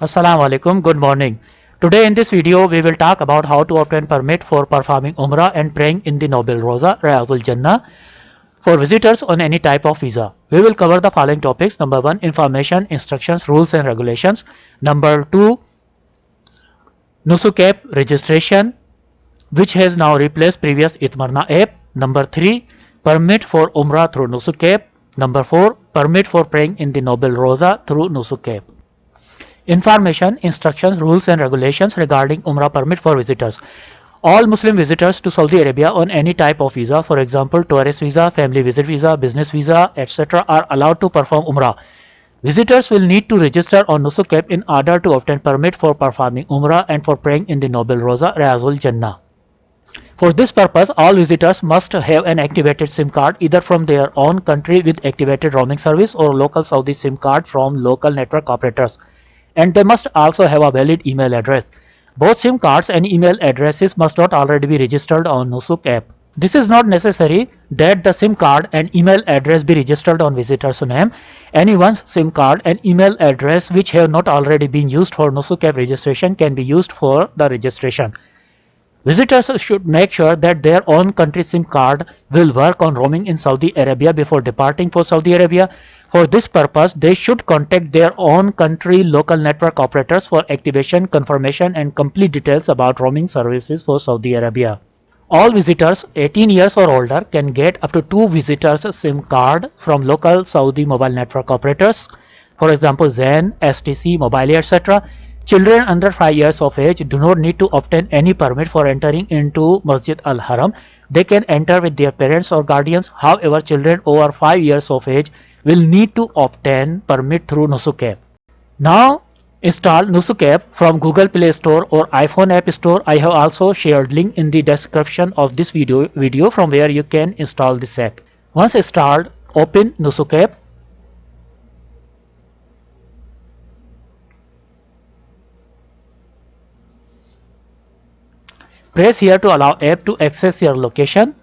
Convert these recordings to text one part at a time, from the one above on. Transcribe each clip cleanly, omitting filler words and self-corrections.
Assalamu alaikum. Good morning. Today in this video we will talk about how to obtain permit for performing Umrah and praying in the Noble Rawdah, Riaz-ul-Jannah for visitors on any type of visa. We will cover the following topics. Number 1, information, instructions, rules and regulations. Number 2, Nusuk app registration, which has now replaced previous Itmarna app. Number 3, permit for Umrah through Nusuk app. Number 4, permit for praying in the Noble Rawdah through Nusuk app. Information, instructions, rules and regulations regarding Umrah permit for visitors. All Muslim visitors to Saudi Arabia on any type of visa, for example tourist visa, family visit visa, business visa, etc. are allowed to perform Umrah. Visitors will need to register on Nusuk app in order to obtain permit for performing Umrah and for praying in the Noble Rawdah, Riaz-ul-Jannah. For this purpose, all visitors must have an activated SIM card either from their own country with activated roaming service or local Saudi SIM card from local network operators. And they must also have a valid email address. Both SIM cards and email addresses must not already be registered on Nusuk app. This is not necessary that the SIM card and email address be registered on visitor's name. Anyone's SIM card and email address which have not already been used for Nusuk app registration can be used for the registration. Visitors should make sure that their own country SIM card will work on roaming in Saudi Arabia before departing for Saudi Arabia. For this purpose, they should contact their own country local network operators for activation, confirmation and complete details about roaming services for Saudi Arabia. All visitors 18 years or older can get up to 2 visitors SIM card from local Saudi mobile network operators, for example Zain, STC, Mobile, etc. Children under 5 years of age do not need to obtain any permit for entering into Masjid Al-Haram. They can enter with their parents or guardians. However, children over 5 years of age will need to obtain permit through Nusuk app. Now install Nusuk app from Google Play Store or iPhone App Store. I have also shared link in the description of this video from where you can install this app. Once installed, open Nusuk app. Press here to allow app to access your location.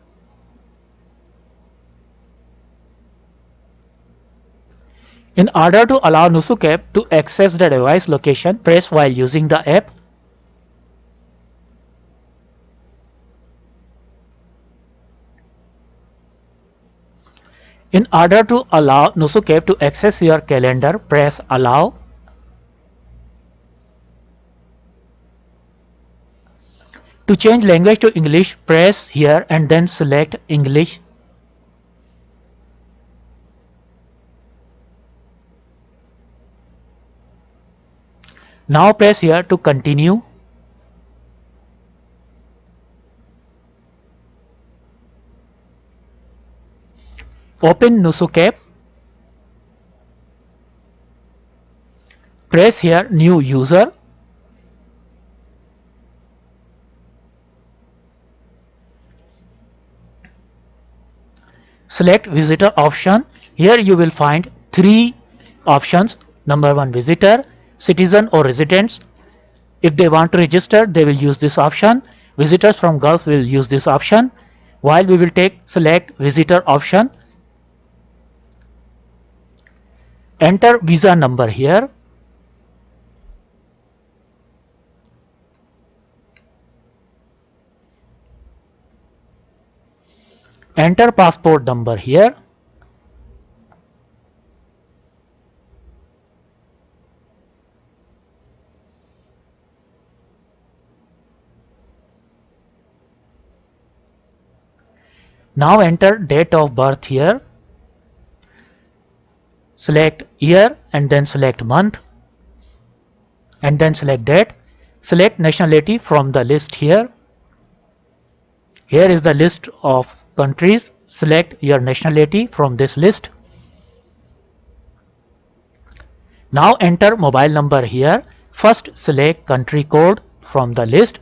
In order to allow Nusuk app to access the device location, press while using the app. In order to allow Nusuk app to access your calendar, press allow. To change language to English, press here and then select English. Now press here to continue. Open Nusuk app. Press here new user. Select visitor option. Here you will find 3 options. Number 1, visitor, citizen or residents. If they want to register, they will use this option. Visitors from Gulf will use this option. While we will select visitor option. Enter visa number here. Enter passport number here. Now enter date of birth here. Select year and then select month and then select date. Select nationality from the list here. Here is the list of countries. Select your nationality from this list. Now enter mobile number here. First select country code from the list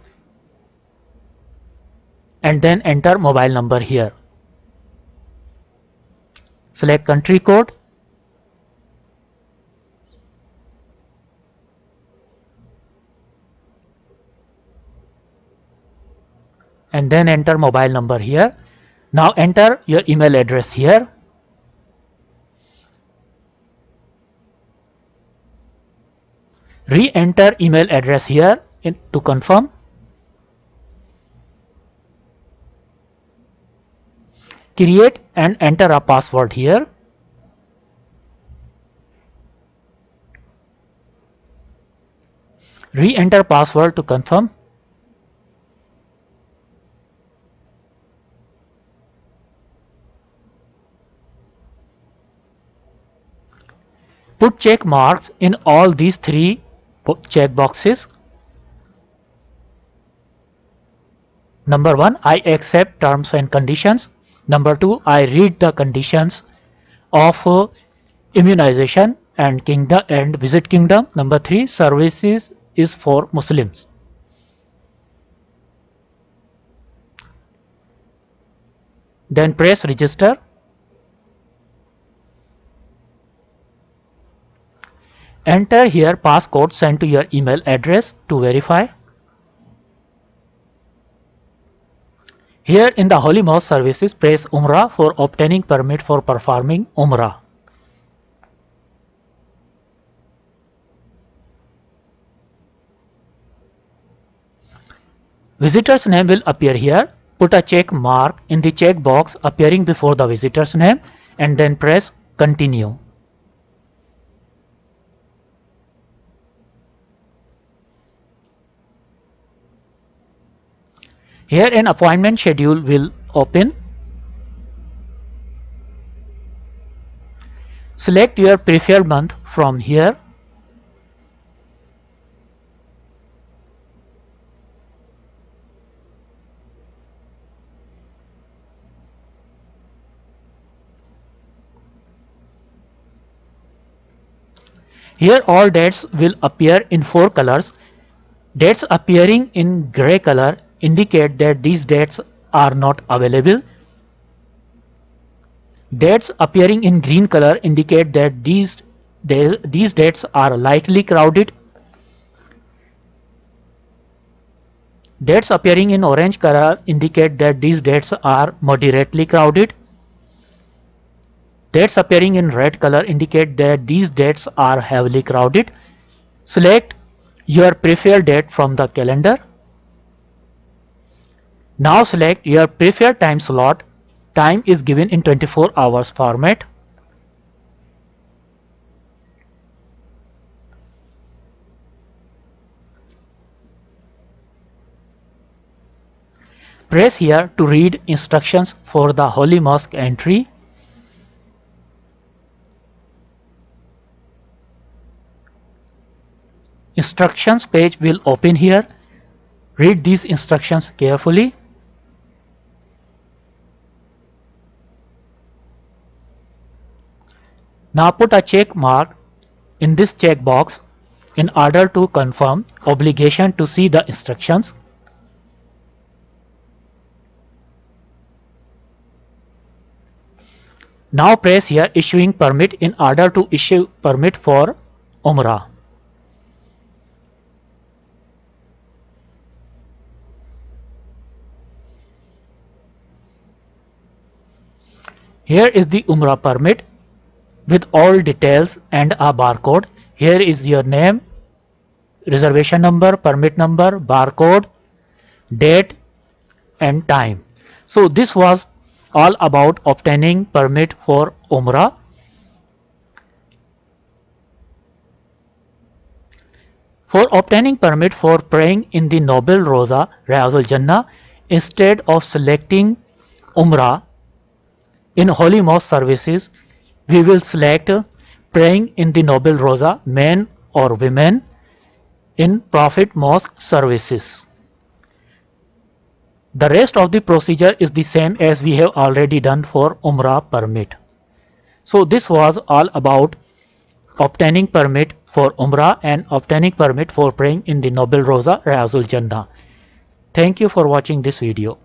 and then enter mobile number here. Select country code and then enter mobile number here. Now enter your email address here. Re-enter email address here to confirm. Create and enter a password here. Re-enter password to confirm. Put check marks in all these three check boxes. Number 1, I accept terms and conditions. Number 2, I read the conditions of immunization and kingdom and visit kingdom. Number 3, services is for Muslims. Then press register. Enter here passcode sent to your email address to verify. Here in the Holy Mosque services, press Umrah for obtaining permit for performing Umrah. Visitor's name will appear here. Put a check mark in the check box appearing before the visitor's name and then press continue. Here an appointment schedule will open. Select your preferred month from here. Here all dates will appear in 4 colors. Dates appearing in gray color indicate that these dates are not available. Dates appearing in green color indicate that these dates are lightly crowded. Dates appearing in orange color indicate that these dates are moderately crowded. Dates appearing in red color indicate that these dates are heavily crowded. Select your preferred date from the calendar. Now select your preferred time slot. Time is given in 24 hours format. Press here to read instructions for the Holy Mosque entry. Instructions page will open here. Read these instructions carefully. Now put a check mark in this check box in order to confirm obligation to see the instructions. Now press here issuing permit in order to issue permit for Umrah. Here is the Umrah permit with all details and a barcode. Here is your name, reservation number, permit number, barcode, date and time. So this was all about obtaining permit for Umrah. For obtaining permit for praying in the Noble Rawdah, Raiz-ul-Jannah, instead of selecting Umrah in Holy Mosque services, we will select praying in the Noble Rawdah, men or women, in Prophet Mosque services. The rest of the procedure is the same as we have already done for Umrah permit. So this was all about obtaining permit for Umrah and obtaining permit for praying in the Noble Rawdah, Riaz-ul-Jannah. Thank you for watching this video.